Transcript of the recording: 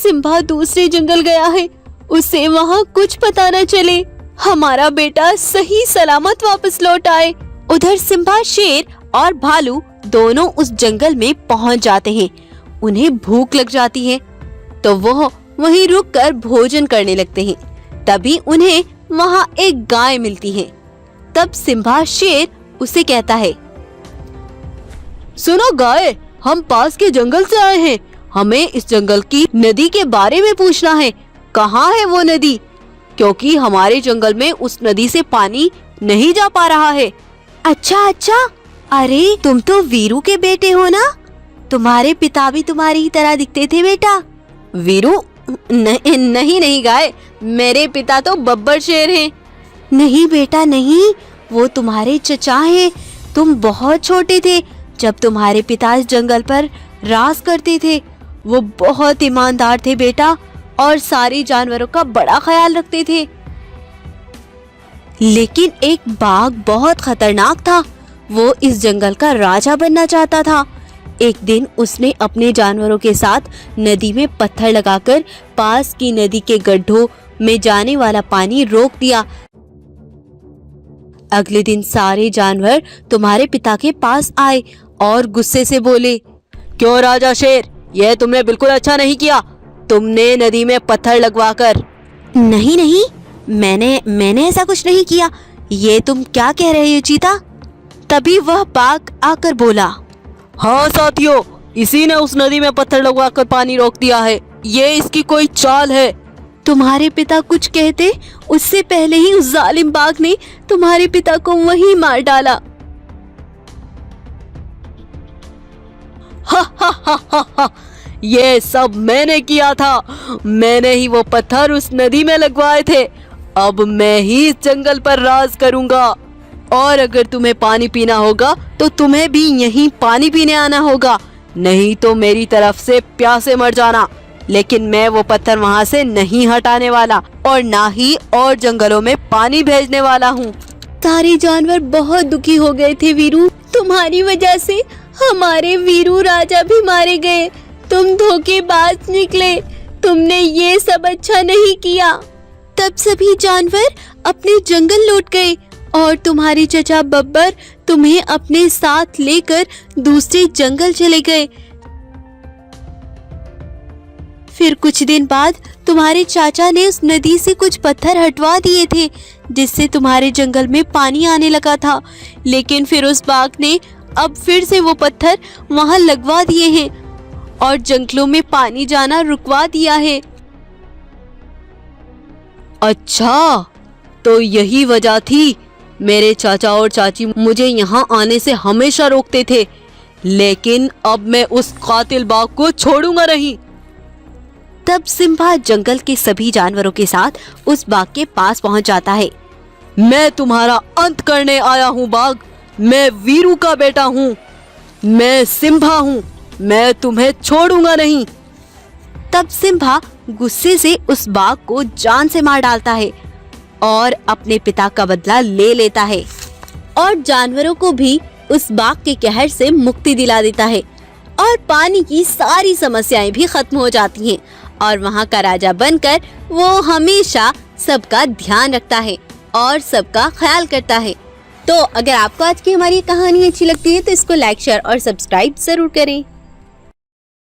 Simba दूसरे जंगल गया है, उसे वहाँ कुछ पता न चले, हमारा बेटा सही सलामत वापस लौट आए। उधर सिम्बा शेर और भालू दोनों उस जंगल में पहुँच जाते हैं। उन्हें भूख लग जाती है तो वो वहीं रुककर भोजन करने लगते हैं। तभी उन्हें वहाँ एक गाय मिलती है। तब सिम्बा शेर उसे कहता है, सुनो गाय, हम पास के जंगल से आए हैं, हमें इस जंगल की नदी के बारे में पूछना है। कहाँ है वो नदी? क्योंकि हमारे जंगल में उस नदी से पानी नहीं जा पा रहा है। अच्छा अच्छा, अरे तुम तो वीरू के बेटे हो ना? तुम्हारे पिता भी तुम्हारी ही तरह दिखते थे बेटा। वीरू? नहीं गाय, मेरे पिता तो बब्बर शेर हैं। नहीं बेटा नहीं, वो तुम्हारे चचा हैं। तुम बहुत छोटे थे जब तुम्हारे पिता इस जंगल पर राज करते थे। वो बहुत ईमानदार थे बेटा और सारे जानवरों का बड़ा ख्याल रखते थे। लेकिन एक बाघ बहुत खतरनाक था। वो इस जंगल का राजा बनना चाहता था। एक दिन उसने अपने जानवरों के साथ नदी में पत्थर लगाकर पास की नदी के गड्ढों में जाने वाला पानी रोक दिया। अगले दिन सारे जानवर तुम्हारे पिता के पास आए और गुस्से से बोले, क्यों राजा शेर, यह तुमने बिल्कुल अच्छा नहीं किया। तुमने नदी में पत्थर लगवाकर। नहीं, मैंने ऐसा कुछ नहीं किया। ये तुम क्या कह रहे हो चीता? तभी वह बाघ आकर बोला, हाँ साथियों, इसी ने उस नदी में पत्थर लगवाकर पानी रोक दिया है। ये इसकी कोई चाल है। तुम्हारे पिता कुछ कहते उससे पहले ही उस जालिम बाघ ने तुम्हारे पिता को वहीं मार डाला। हा, ये सब मैंने किया था। मैंने ही वो पत्थर उस नदी में लगवाए थे। अब मैं ही इस जंगल पर राज करूंगा। और अगर तुम्हें पानी पीना होगा तो तुम्हें भी यहीं पानी पीने आना होगा, नहीं तो मेरी तरफ से प्यासे मर जाना। लेकिन मैं वो पत्थर वहाँ से नहीं हटाने वाला और ना ही और जंगलों में पानी भेजने वाला हूँ। सारे जानवर बहुत दुखी हो गए थे वीरू। तुम्हारी वजह से हमारे वीरू राजा भी मारे गए। तुम धोखेबाज निकले। तुमने ये सब अच्छा नहीं किया। तब सभी जानवर अपने जंगल लौट गए और तुम्हारे चचा बब्बर तुम्हें अपने साथ लेकर दूसरे जंगल चले गए। फिर कुछ दिन बाद तुम्हारे चाचा ने उस नदी से कुछ पत्थर हटवा दिए थे, जिससे तुम्हारे जंगल में पानी आने लगा था। लेकिन फिर उस बाघ ने अब फिर से वो पत्थर वहां लगवा दिए हैं और जंगलों में पानी जाना रुकवा दिया है। अच्छा, तो यही वजह थी। मेरे चाचा और चाची मुझे यहाँ आने से हमेशा रोकते थे, लेकिन अब मैं उस कातिल बाघ को छोड़ूंगा नहीं। तब सिम्बा जंगल के सभी जानवरों के साथ उस बाघ के पास पहुंच जाता है। मैं तुम्हारा अंत करने आया हूँ बाघ। मैं वीरू का बेटा हूँ। मैं सिम्बा हूँ। मैं तुम्हें छोड़ूंगा नहीं। तब सिम्बा गुस्से से उस बाघ को जान से मार डालता है और अपने पिता का बदला ले लेता है और जानवरों को भी उस बाघ के कहर से मुक्ति दिला देता है और पानी की सारी समस्याएं भी खत्म हो जाती हैं और वहाँ का राजा बनकर वो हमेशा सबका ध्यान रखता है और सबका ख्याल करता है। तो अगर आपको आज की हमारी कहानी अच्छी लगती है तो इसको लाइक, शेयर और सब्सक्राइब जरूर करें।